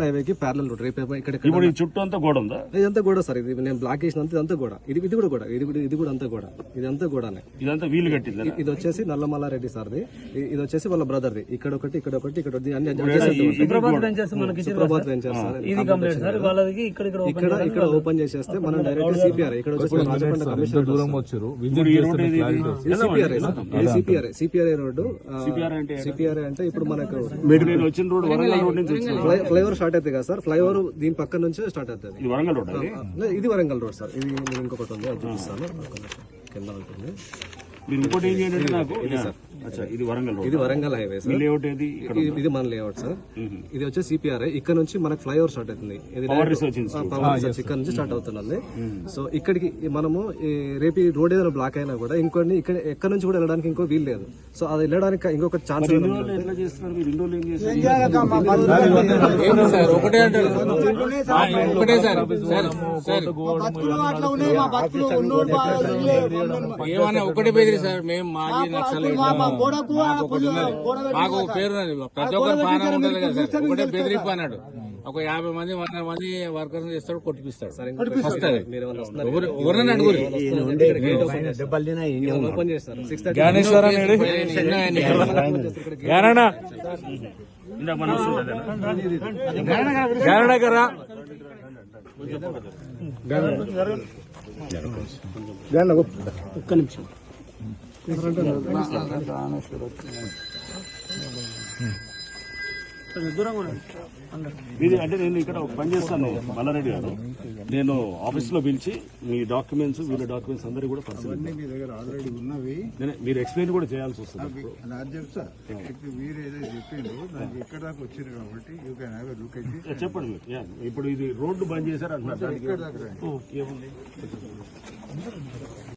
National హైవేకి parallel road. రేపు ఇక్కడ ఇప్పుడు ఈ చుట్టూ అంతా గోడ ఉందా? ఇదంతా కూడా సార్, ఇది నేను బ్లాక్ చేసినంత ఇదంతా కూడా, ఇది కూడా కూడా, ఇది కూడా అంతా కూడా, ఇదంతా కూడానే. ఇదంతా వీలు కట్టింది. ఇది వచ్చేసి నల్లమల్లారెడ్డి సార్ది, ఇది వచ్చేసి వాళ్ళ బ్రదర్ది. ఇక్కడ ఒకటి ఇక్కడ ఒకటి ఇక్కడ అన్ని సుప్రభాత్ వెంచర్స్ సార్ ఇక్కడ ఓపెన్ చేసేస్తే మనం డైరెక్ట్ సిపిఆర్ ఇక్కడ వచ్చేసి రాజకొండ కమిషనర్ దూరం వచ్చారు. CPRI road. సిపిఆర్ఐ అంటే ఇప్పుడు మనకు వచ్చిన రోడ్ వరంగల్ రోడ్ నుంచి ఫ్లైఓవర్ స్టార్ట్ అవుతుంది కదా సార్, ఫ్లైఓవర్ దీని పక్క నుంచి స్టార్ట్ అవుతుంది. ఇది వరంగల్ రోడ్, ఇది వరంగల్ రోడ్ సార్. ఇది ఇంకొకటి ఉంది, అది చూపిస్తాను కింద ఉంటుంది. మీరు ఇంకోటి ఏం చేయండి నాకు, ఇది వరంగల్ రోడ్, ఇది వరంగల్ హైవే సార్. లేఅవుట్ ఏది? ఇది మన లేఅవుట్ సార్. ఇది వచ్చి సిపిఆర్ఐ. ఇక్కడ నుంచి మనకు ఫ్లైఓవర్ స్టార్ట్ అవుతుంది, పవర్ రిసర్చ్ ఇక్కడ నుంచి స్టార్ట్ అవుతున్నది. సో ఇక్కడికి మనము రేపు ఈ రోడ్ ఏదైనా బ్లాక్ అయినా కూడా ఇంకొన్ని ఇక్కడ ఎక్కడ నుంచి కూడా వెళ్ళడానికి ఇంకో వీలు లేదు. సో అది వెళ్ళడానికి ఇంకొక ఛాన్స్. ఎట్లా చేస్తున్నారు మీరు? ఇండోర్ ఏం చేస్తారు? ఏమన్నా ఒకటే బెదిరి సార్, మేము మాజీ నక్సలైట్ మాకు పేరు ప్రతి ఒక్కరు బాగా ఉండాలి కదా సార్. ఒకటే బెదిరింపు అన్నాడు. ఒక 50 మంది 100 మంది వర్కర్స్ చేస్తాడు, కొట్టిపిస్తాడు. ఎవరన్నా అడుగురు ఒక్క నిమిషం. అంటే నేను ఇక్కడ పని చేస్తాను మల్లారెడ్డి గారు, నేను ఆఫీస్ లో పిలిచి మీ డాక్యుమెంట్స్ వీళ్ళ డాక్యుమెంట్స్ అందరూ కూడా పరిశీలించాను. మీరు ఎక్స్ప్లెయిన్ కూడా చేయాల్సి వస్తుంది. చెప్పండి. ఇప్పుడు ఇది రోడ్డు బంద్ చేశారు అంటున్నారు. ఏముంది?